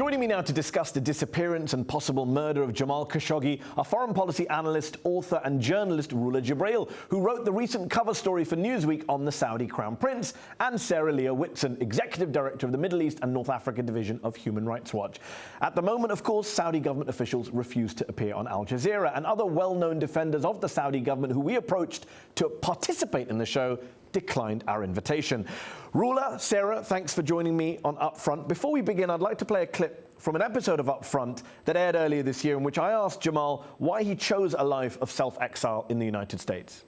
Joining me now to discuss the disappearance and possible murder of Jamal Khashoggi are foreign policy analyst, author and journalist Rula Jibril, who wrote the recent cover story for Newsweek on the Saudi Crown Prince, and Sarah-Leah Whitson, Executive Director of the Middle East and North Africa Division of Human Rights Watch. At the moment, of course, Saudi government officials refuse to appear on Al Jazeera, and other well-known defenders of the Saudi government who we approached to participate in the show declined our invitation. Rula, Sarah, thanks for joining me on UpFront. Before we begin, I'd like to play a clip from an episode of UpFront that aired earlier this year in which I asked Jamal why he chose a life of self-exile in the United States.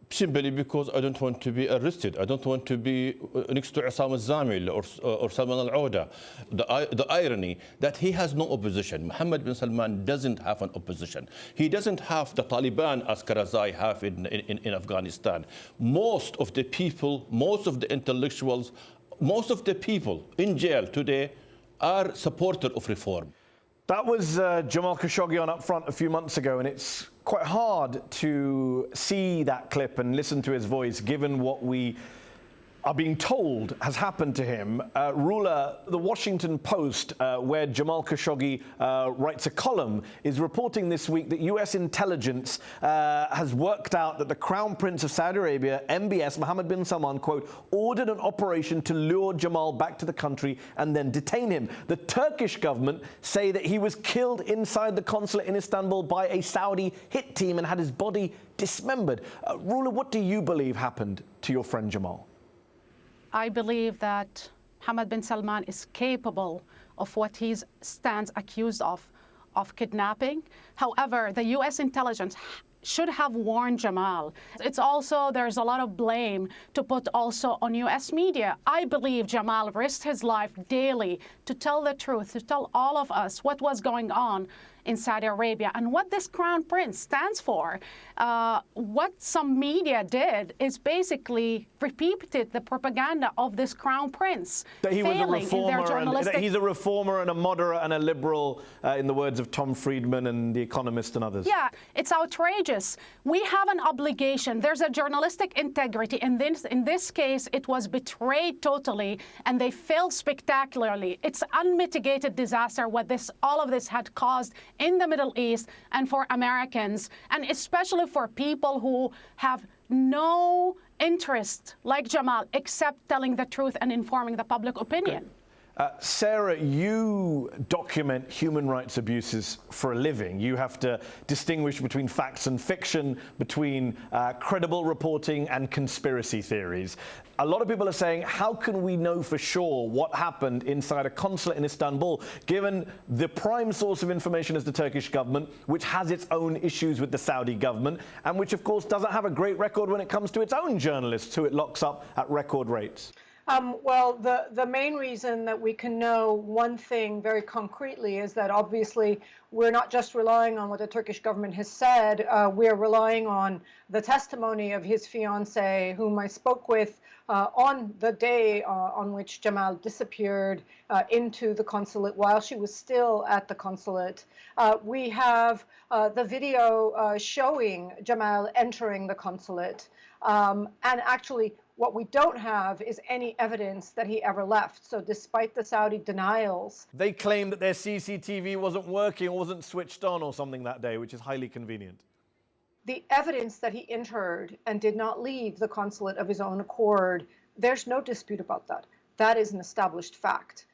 Simply because I don't want to be arrested. I don't want to be next to Osama Zamil or Salman al-Auda. The irony that he has no opposition. Mohammed bin Salman doesn't have an opposition. He doesn't have the Taliban as Karzai have in Afghanistan. Most of the people, most of the intellectuals, most of the people in jail today are supporters of reform. That was Jamal Khashoggi on UpFront a few months ago, and it's quite hard to see that clip and listen to his voice given what we are being told has happened to him. Rula, the Washington Post, where Jamal Khashoggi writes a column, is reporting this week that US intelligence has worked out that the Crown Prince of Saudi Arabia, MBS, Mohammed bin Salman, quote, ordered an operation to lure Jamal back to the country and then detain him. The Turkish government say that he was killed inside the consulate in Istanbul by a Saudi hit team and had his body dismembered. Rula, what do you believe happened to your friend Jamal? I believe that Mohammed bin Salman is capable of what he stands accused of kidnapping. However, the U.S. intelligence should have warned Jamal. It's also, there's a lot of blame to put also on U.S. media. I believe Jamal risked his life daily to tell the truth, to tell all of us what was going on in Saudi Arabia and what this Crown Prince stands for. What some media did is basically repeated the propaganda of this Crown Prince. That he was a reformer, that he's a reformer and a moderate and a liberal, in the words of Tom Friedman and The Economist and others. Yeah, it's outrageous. We have an obligation. There's a journalistic integrity. In this case, it was betrayed totally, and they failed spectacularly. It's unmitigated disaster what all of this had caused in the Middle East and for Americans, and especially for people who have no interest, like Jamal, except telling the truth and informing the public opinion. Sarah, you document human rights abuses for a living. You have to distinguish between facts and fiction, between credible reporting and conspiracy theories. A lot of people are saying, how can we know for sure what happened inside a consulate in Istanbul, given the prime source of information is the Turkish government, which has its own issues with the Saudi government, and which, of course, doesn't have a great record when it comes to its own journalists, who it locks up at record rates? Well, the main reason that we can know one thing very concretely is that obviously we're not just relying on what the Turkish government has said, we're relying on the testimony of his fiancée, whom I spoke with on the day on which Jamal disappeared into the consulate while she was still at the consulate. We have the video showing Jamal entering the consulate, and actually what we don't have is any evidence that he ever left. So despite the Saudi denials. They claim that their CCTV wasn't working or wasn't switched on or something that day, which is highly convenient. The evidence that he entered and did not leave the consulate of his own accord, there's no dispute about that. That is an established fact.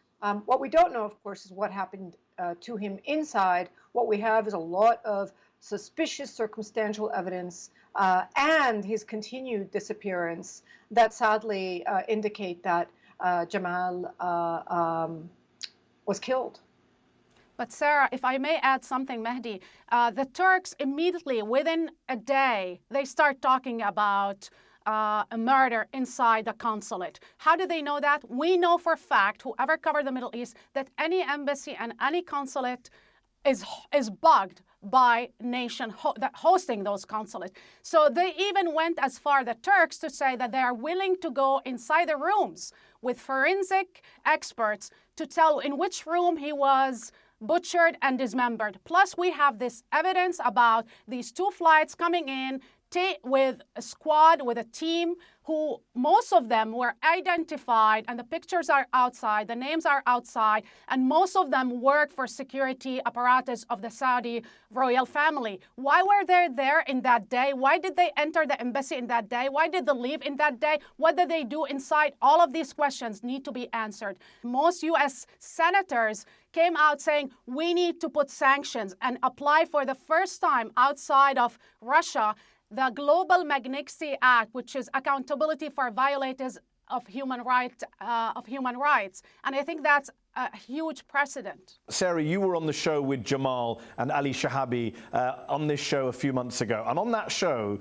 What we don't know, of course, is what happened to him inside. What we have is a lot of suspicious circumstantial evidence and his continued disappearance that sadly indicate that Jamal was killed. But Sarah, if I may add something, Mehdi, the Turks immediately, within a day, they start talking about a murder inside the consulate. How do they know that? We know for a fact, whoever covered the Middle East, that any embassy and any consulate is bugged by nation hosting those consulates. So they even went as far, the Turks, to say that they are willing to go inside the rooms with forensic experts to tell in which room he was butchered and dismembered. Plus, we have this evidence about these two flights coming in with a squad, with a team who most of them were identified, and the pictures are outside, the names are outside, and most of them work for security apparatus of the Saudi royal family. Why were they there in that day? Why did they enter the embassy in that day? Why did they leave in that day? What did they do inside? All of these questions need to be answered. Most U.S. senators came out saying we need to put sanctions and apply for the first time outside of Russia the Global Magnitsky Act, which is accountability for violators of human rights. And I think that's a huge precedent. Sarah, you were on the show with Jamal and Ali Shahabi on this show a few months ago. And on that show,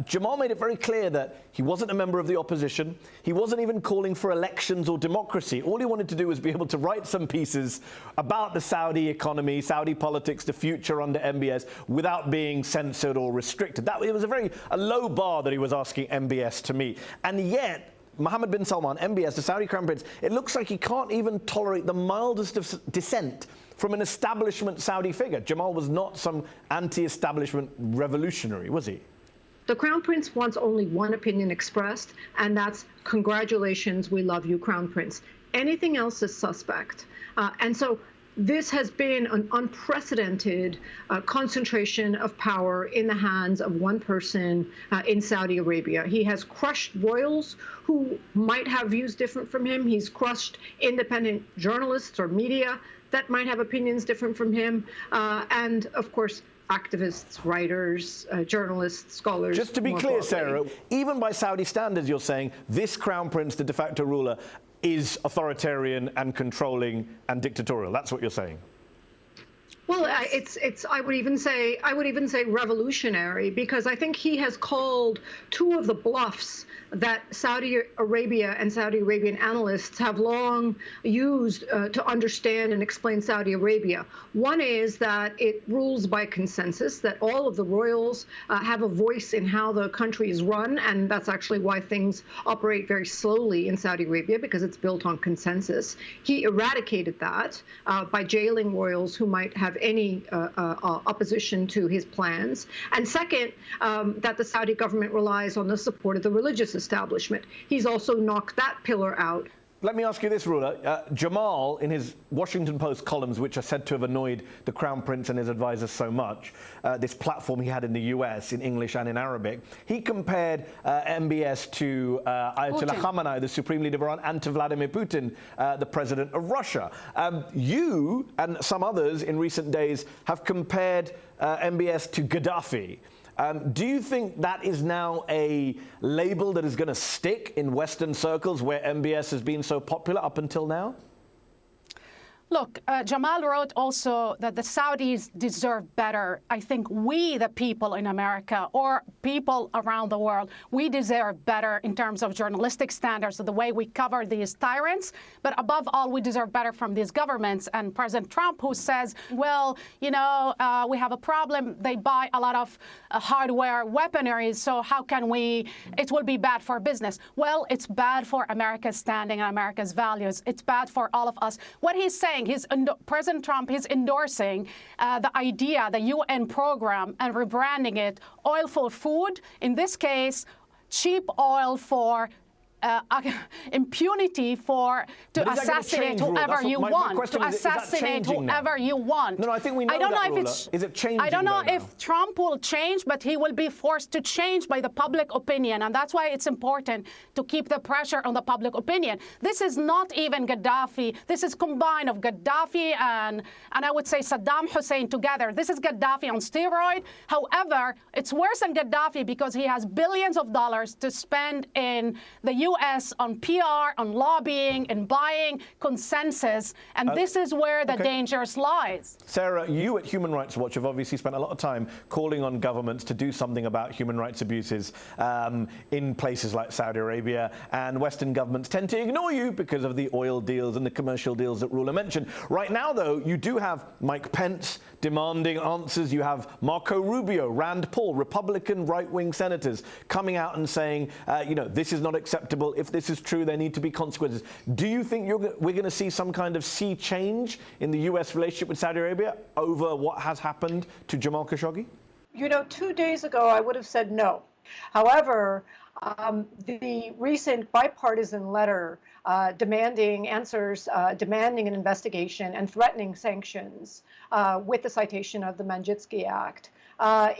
Jamal made it very clear that he wasn't a member of the opposition. He wasn't even calling for elections or democracy. All he wanted to do was be able to write some pieces about the Saudi economy, Saudi politics, the future under MBS, without being censored or restricted. It was a low bar that he was asking MBS to meet. And yet, Mohammed bin Salman, MBS, the Saudi Crown Prince, it looks like he can't even tolerate the mildest of dissent from an establishment Saudi figure. Jamal was not some anti-establishment revolutionary, was he? The Crown Prince wants only one opinion expressed, and that's congratulations, we love you, Crown Prince. Anything else is suspect. And so this has been an unprecedented concentration of power in the hands of one person in Saudi Arabia. He has crushed royals who might have views different from him. He's crushed independent journalists or media that might have opinions different from him. And of course, activists, writers, journalists, scholars. Just to be clear, Sarah, even by Saudi standards, you're saying this Crown Prince, the de facto ruler, is authoritarian and controlling and dictatorial. That's what you're saying. Well, I would even say revolutionary, because I think he has called two of the bluffs that Saudi Arabia and Saudi Arabian analysts have long used to understand and explain Saudi Arabia. One is that it rules by consensus, that all of the royals have a voice in how the country is run, and that's actually why things operate very slowly in Saudi Arabia, because it's built on consensus. He eradicated that by jailing royals who might have any opposition to his plans. And second, that the Saudi government relies on the support of the religious establishment. He's also knocked that pillar out. Let me ask you this, ruler. Jamal, in his Washington Post columns, which are said to have annoyed the Crown Prince and his advisors so much, this platform he had in the US in English and in Arabic, he compared MBS to Ayatollah Khamenei, the supreme leader of Iran, and to Vladimir Putin, the president of Russia. You and some others in recent days have compared MBS to Gaddafi. Do you think that is now a label that is going to stick in Western circles where MBS has been so popular up until now? Look, Jamal wrote also that the Saudis deserve better. I think we, the people in America, or people around the world, we deserve better in terms of journalistic standards, the way we cover these tyrants. But above all, we deserve better from these governments. And President Trump, who says, well, you know, we have a problem. They buy a lot of hardware weaponry, so how can it will be bad for business. Well, it's bad for America's standing and America's values. It's bad for all of us. What he's saying, President Trump is endorsing the idea, the UN program, and rebranding it oil for food. In this case, cheap oil for impunity to assassinate whoever you want. To assassinate whoever you want. No, I think we know that, ruler. Is it changing? I don't know if Trump will change, but he will be forced to change by the public opinion. And that's why it's important to keep the pressure on the public opinion. This is not even Gaddafi. This is combined of Gaddafi and I would say Saddam Hussein together. This is Gaddafi on steroid. However, it's worse than Gaddafi because he has billions of dollars to spend in the U.S. on PR, on lobbying, and buying consensus, and this is where the dangers lies. Sarah, you at Human Rights Watch have obviously spent a lot of time calling on governments to do something about human rights abuses in places like Saudi Arabia, and Western governments tend to ignore you because of the oil deals and the commercial deals that Ruler mentioned. Right now, though, you do have Mike Pence demanding answers. You have Marco Rubio, Rand Paul, Republican right-wing senators coming out and saying, you know, this is not acceptable. If this is true, there need to be consequences. Do you think we're going to see some kind of sea change in the U.S. relationship with Saudi Arabia over what has happened to Jamal Khashoggi? You know, 2 days ago, I would have said no. However, The recent bipartisan letter demanding answers, demanding an investigation, and threatening sanctions with the citation of the Magnitsky Act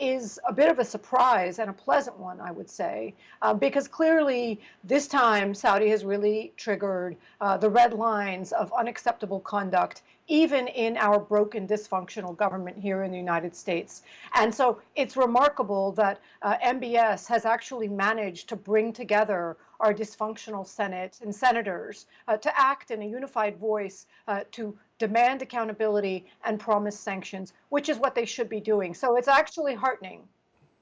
is a bit of a surprise, and a pleasant one, I would say, because clearly this time Saudi has really triggered the red lines of unacceptable conduct, even in our broken, dysfunctional government here in the United States. And so it's remarkable that MBS has actually managed to bring together our dysfunctional Senate and senators to act in a unified voice to demand accountability and promise sanctions, which is what they should be doing. So it's actually heartening.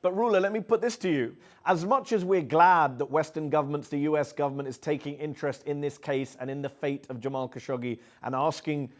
But Rula, let me put this to you. As much as we're glad that Western governments, the US government, is taking interest in this case and in the fate of Jamal Khashoggi and asking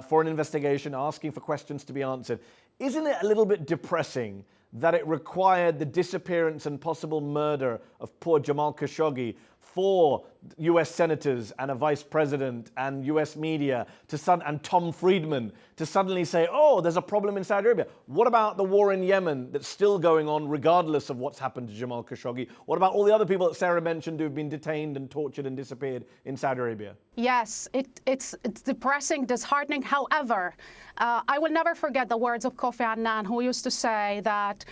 for an investigation, asking for questions to be answered, isn't it a little bit depressing that it required the disappearance and possible murder of poor Jamal Khashoggi for US senators and a vice president and US media and Tom Friedman to suddenly say, oh, there's a problem in Saudi Arabia? What about the war in Yemen that's still going on regardless of what's happened to Jamal Khashoggi? What about all the other people that Sarah mentioned who've been detained and tortured and disappeared in Saudi Arabia? Yes, it's depressing, disheartening. However, I will never forget the words of Kofi Annan, who used to say that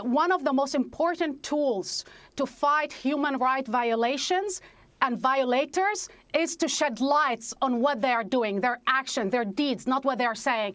one of the most important tools to fight human rights violations and violators is to shed lights on what they are doing, their actions, their deeds, not what they are saying.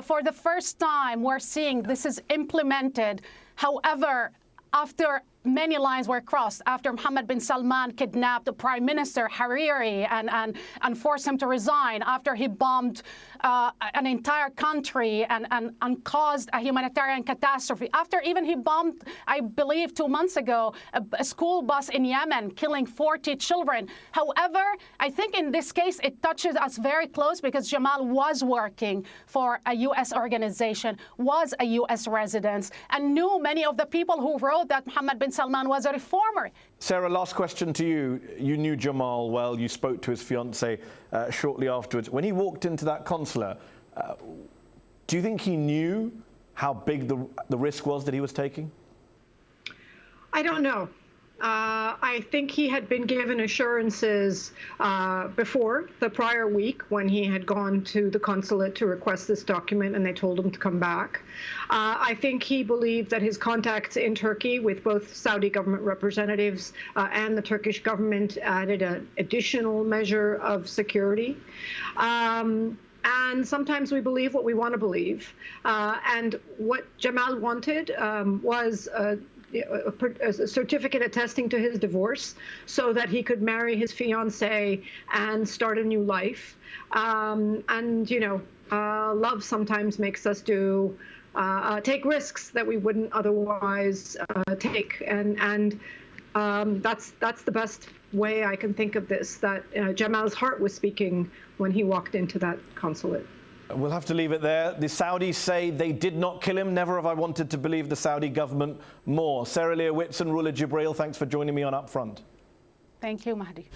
For the first time, we're seeing this is implemented. However, after many lines were crossed, after Mohammed bin Salman kidnapped the Prime Minister Hariri and forced him to resign, after he bombed an entire country and caused a humanitarian catastrophe, after even he bombed, I believe 2 months ago, a school bus in Yemen, killing 40 children. However, I think in this case it touches us very close because Jamal was working for a U.S. organization, was a U.S. resident, and knew many of the people who wrote that Mohammed bin Salman was a reformer. Sarah, last question to you. You knew Jamal well. You spoke to his fiancée shortly afterwards. When he walked into that consulate, do you think he knew how big the risk was that he was taking? I don't know. I think he had been given assurances before the prior week when he had gone to the consulate to request this document and they told him to come back. I think he believed that his contacts in Turkey with both Saudi government representatives and the Turkish government added an additional measure of security. And sometimes we believe what we want to believe. And what Jamal wanted was a certificate attesting to his divorce so that he could marry his fiancée and start a new life. And, you know, love sometimes makes us take risks that we wouldn't otherwise take. And that's the best way I can think of this, that Jamal's heart was speaking when he walked into that consulate. We'll have to leave it there. The Saudis say they did not kill him. Never have I wanted to believe the Saudi government more. Sarah-Leah Whitson, Rula Jibril, thanks for joining me on UpFront. Thank you, Mahdi.